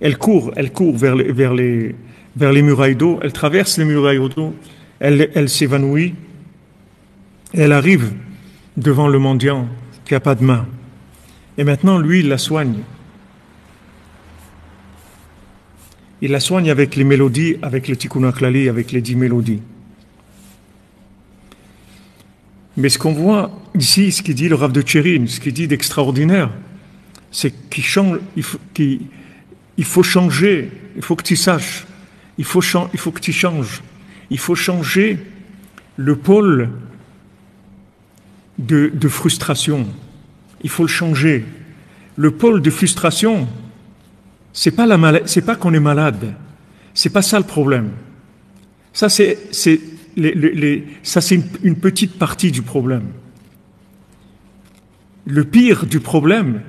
Elle court vers les murailles d'eau, elle traverse les murailles d'eau, elle s'évanouit, et elle arrive devant le mendiant qui n'a pas de main. Et maintenant, lui, il la soigne. Il la soigne avec les mélodies, avec le Tikkun HaKlali, avec les 10 mélodies. Mais ce qu'on voit ici, ce qu'il dit le Rav de Tchérin, ce qu'il dit d'extraordinaire, c'est qu'il faut changer, il faut que tu saches, il faut que tu changes, il faut changer le pôle de frustration. Il faut le changer. Le pôle de frustration, c'est pas qu'on est malade, c'est pas ça le problème. Ça c'est une petite partie du problème. Le pire du problème,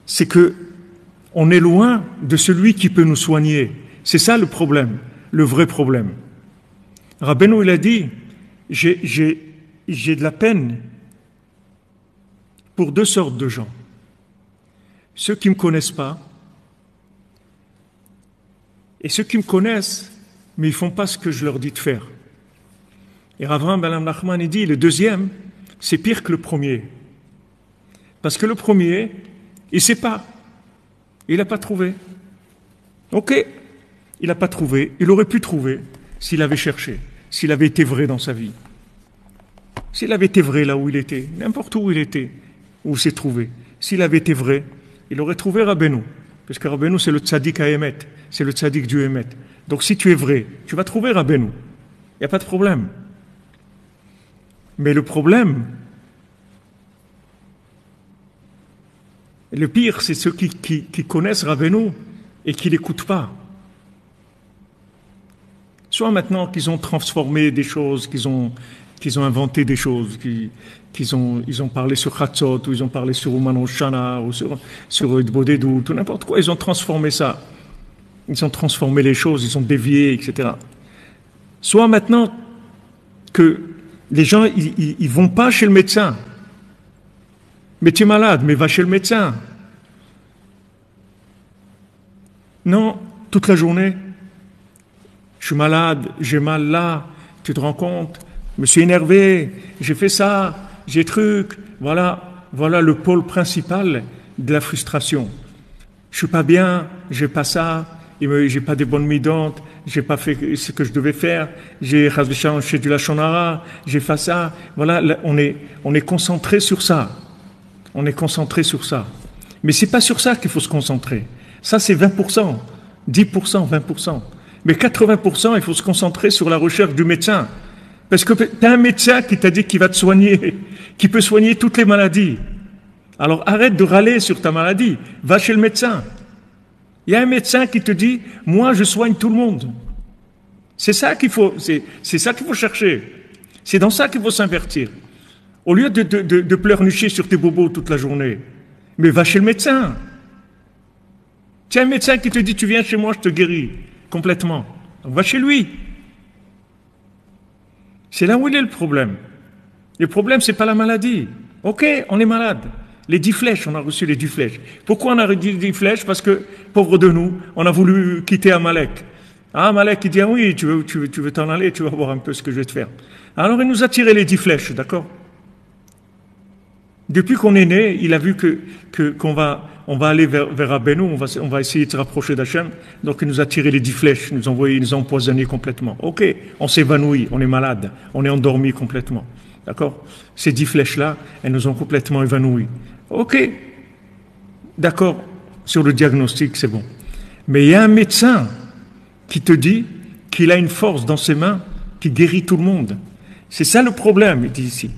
c'est que on est loin de celui qui peut nous soigner. C'est ça le problème, le vrai problème. Rabbeinu, il a dit, j'ai de la peine pour deux sortes de gens. Ceux qui ne me connaissent pas et ceux qui me connaissent, mais ils ne font pas ce que je leur dis de faire. Et Rav Avraham ben Nachman, il dit, le deuxième, c'est pire que le premier. Parce que le premier, il ne sait pas. Il n'a pas trouvé. Ok, il n'a pas trouvé. Il aurait pu trouver s'il avait cherché, s'il avait été vrai dans sa vie. S'il avait été vrai là où il était, n'importe où il était, où il s'est trouvé. S'il avait été vrai, il aurait trouvé Rabbeinu. Parce que Rabbeinu, c'est le tzaddik à Emet. C'est le tzaddik du Emet. Donc si tu es vrai, tu vas trouver Rabbeinu. Il n'y a pas de problème. Mais le problème, le pire, c'est ceux qui connaissent Rabbeinu et qui ne l'écoutent pas. Soit maintenant qu'ils ont transformé des choses, qu'ils ont inventé des choses, ils ont parlé sur Chatzot, ou ils ont parlé sur Uman Shana, ou sur Bodedou, tout n'importe quoi, ils ont transformé ça. Ils ont transformé les choses, ils ont dévié, etc. Soit maintenant que les gens, ils vont pas chez le médecin. Mais tu es malade, mais va chez le médecin. Non, toute la journée, je suis malade, j'ai mal là, tu te rends compte, je me suis énervé, j'ai fait ça, j'ai truc, voilà le pôle principal de la frustration. Je suis pas bien, j'ai pas ça, j'ai pas des bonnes midantes, j'ai pas fait ce que je devais faire, j'ai du lashon hara, j'ai fait ça, voilà, on est concentré sur ça. On est concentré sur ça. Mais c'est pas sur ça qu'il faut se concentrer. Ça, c'est 20%, 10%, 20%. Mais 80%, il faut se concentrer sur la recherche du médecin. Parce que tu as un médecin qui t'a dit qu'il va te soigner, qui peut soigner toutes les maladies. Alors arrête de râler sur ta maladie, va chez le médecin. Il y a un médecin qui te dit, moi je soigne tout le monde. C'est ça qu'il faut chercher. C'est dans ça qu'il faut s'invertir. Au lieu de pleurnicher sur tes bobos toute la journée, mais va chez le médecin. Tu as un médecin qui te dit, tu viens chez moi, je te guéris complètement. Donc va chez lui. C'est là où il est le problème. Le problème, c'est pas la maladie. Ok, on est malade. Les 10 flèches, on a reçu les 10 flèches. Pourquoi on a reçu les 10 flèches? Parce que, pauvre de nous, on a voulu quitter Amalek. Ah, Amalek, il dit, ah oui, tu veux t'en aller, tu vas voir un peu ce que je vais te faire. Alors il nous a tiré les 10 flèches, d'accord? Depuis qu'on est né, il a vu qu'on va aller vers Rabbeinu, on va essayer de se rapprocher d'Hachem. Donc il nous a tiré les 10 flèches, il nous a empoisonnés complètement. Ok, on s'évanouit, on est malade, on est endormi complètement. D'accord? Ces 10 flèches-là, elles nous ont complètement évanouis. Ok, d'accord, sur le diagnostic, c'est bon. Mais il y a un médecin qui te dit qu'il a une force dans ses mains qui guérit tout le monde. C'est ça le problème, il dit ici.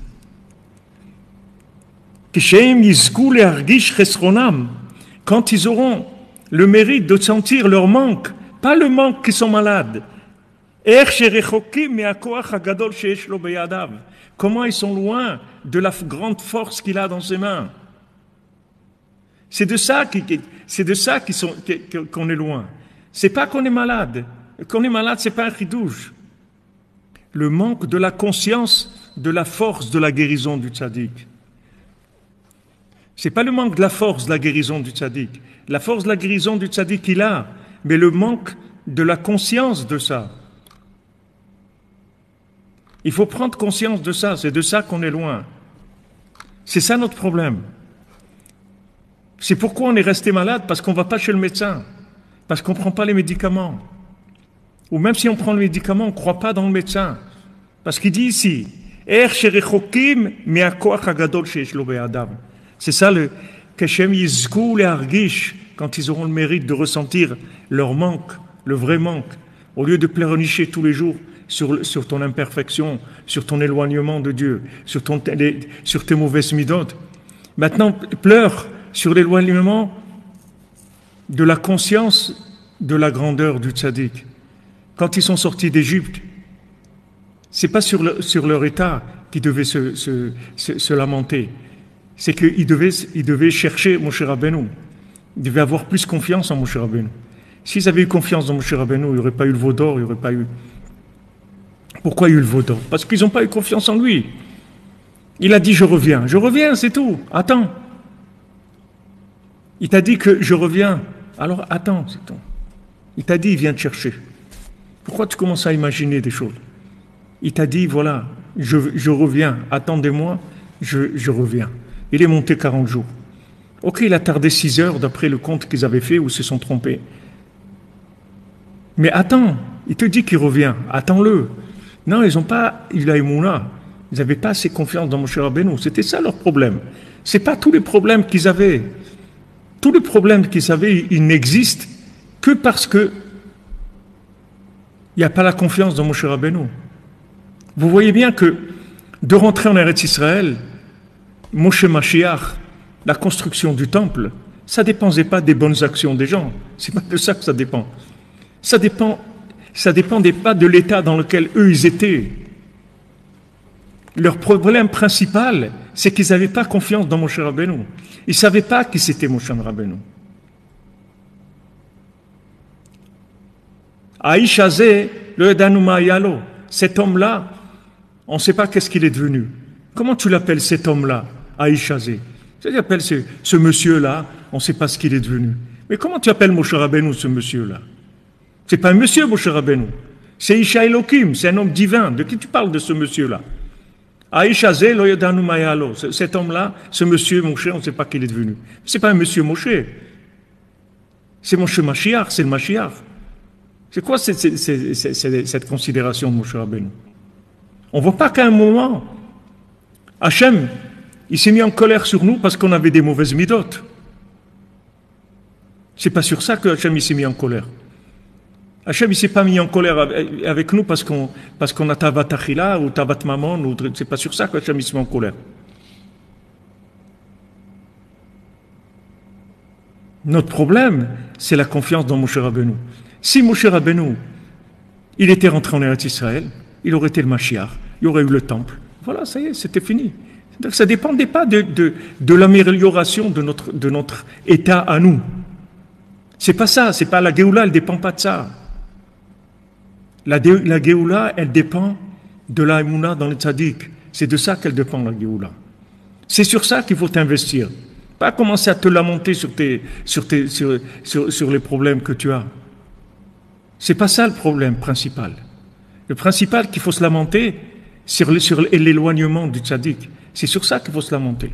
Quand ils auront le mérite de sentir leur manque, pas le manque qu'ils sont malades. Comment ils sont loin de la grande force qu'il a dans ses mains. C'est de ça qu'on est loin. C'est pas qu'on est malade. Qu'on est malade, c'est pas un chidouche. Le manque de la conscience de la force de la guérison du tzaddik. C'est pas le manque de la force de la guérison du tzaddik. La force de la guérison du tzaddik, il a, mais le manque de la conscience de ça. Il faut prendre conscience de ça, c'est de ça qu'on est loin. C'est ça notre problème. C'est pourquoi on est resté malade, parce qu'on ne va pas chez le médecin, parce qu'on ne prend pas les médicaments. Ou même si on prend le médicament, on ne croit pas dans le médecin. Parce qu'il dit ici, c'est ça le Keshem Yizkou les Argish, quand ils auront le mérite de ressentir leur manque, le vrai manque, au lieu de pleurnicher tous les jours sur ton imperfection, sur ton éloignement de Dieu, sur tes mauvaises midotes. Maintenant, pleure sur l'éloignement de la conscience de la grandeur du tzaddik. Quand ils sont sortis d'Égypte, c'est pas sur leur état qu'ils devaient se lamenter. C'est qu'ils devaient chercher Moshe Rabbeinu. Ils devaient avoir plus confiance en Moshe Rabbeinu. S'ils avaient eu confiance en Moshe Rabbeinu, il n'y aurait pas eu le veau d'or, il n'y aurait pas eu... Pourquoi il y a eu le veau d'or? Parce qu'ils n'ont pas eu confiance en lui. Il a dit je reviens, c'est tout. Attends. Il t'a dit que je reviens. Alors attends, c'est tout. Il t'a dit il vient te chercher. Pourquoi tu commences à imaginer des choses? Il t'a dit voilà, je reviens, attendez-moi, je reviens. Il est monté 40 jours. Ok, il a tardé 6 heures d'après le compte qu'ils avaient fait ou se sont trompés. Mais attends, il te dit qu'il revient, attends-le. Non, ils n'ont pas eu la émouna. Ils n'avaient pas assez confiance dans Moshe Rabbeinu. C'était ça leur problème. Ce n'est pas tous les problèmes qu'ils avaient. Tous les problèmes qu'ils avaient, ils n'existent que parce que il n'y a pas la confiance dans Moshe Rabbeinu. Vous voyez bien que de rentrer en Eretz Israël, Moshe Mashiach, la construction du temple, ça ne dépendait pas des bonnes actions des gens. C'est pas de ça que ça dépend. Ça dépendait pas de l'état dans lequel eux ils étaient. Leur problème principal, c'est qu'ils n'avaient pas confiance dans Moshe Rabbeinu. Ils ne savaient pas qui c'était Moshe Rabbeinu. Aïch Hazé, le Edanuma Yalo, cet homme-là, on ne sait pas qu'est-ce qu'il est devenu. Comment tu l'appelles cet homme-là, Aïch Hazé? Tu appelles ce monsieur-là, on ne sait pas ce qu'il est devenu. Mais comment tu appelles Moshe Rabbeinu, ce monsieur-là? C'est pas un monsieur, Moshe Rabbeinu. C'est Isha Elohim, c'est un homme divin. De qui tu parles de ce monsieur-là? Aïch Hazé, lo Edanuma Yalo, cet homme-là, ce monsieur Moshe, on ne sait pas qu'il est devenu. C'est pas un monsieur Moshe. C'est Moshe Mashiach, c'est le Mashiach. C'est quoi cette considération de Moshe Rabbeinu? On ne voit pas qu'à un moment, Hachem, il s'est mis en colère sur nous parce qu'on avait des mauvaises midotes. C'est pas sur ça que Hachem s'est mis en colère. Hachem ne s'est pas mis en colère avec nous parce qu'on a Tavat Achila ou Tavat Mamon. C'est pas sur ça que Hachem s'est mis en colère. Notre problème, c'est la confiance dans Moshe Rabbeinu. Si Moshe Rabbeinu, il était rentré en Eretz Israël, il aurait été le Mashiach, il aurait eu le temple. Voilà, ça y est, c'était fini. Ça ne dépendait pas de l'amélioration de notre état à nous. C'est pas ça, c'est pas la Géoula, elle ne dépend pas de ça. La Géoula, elle dépend de la Emouna dans les tzaddik. C'est de ça qu'elle dépend, la Géoula. C'est sur ça qu'il faut t'investir. Pas commencer à te lamenter sur les problèmes que tu as. C'est pas ça le problème principal. Le principal qu'il faut se lamenter, c'est l'éloignement du tzaddik. C'est sur ça qu'il faut se lamenter.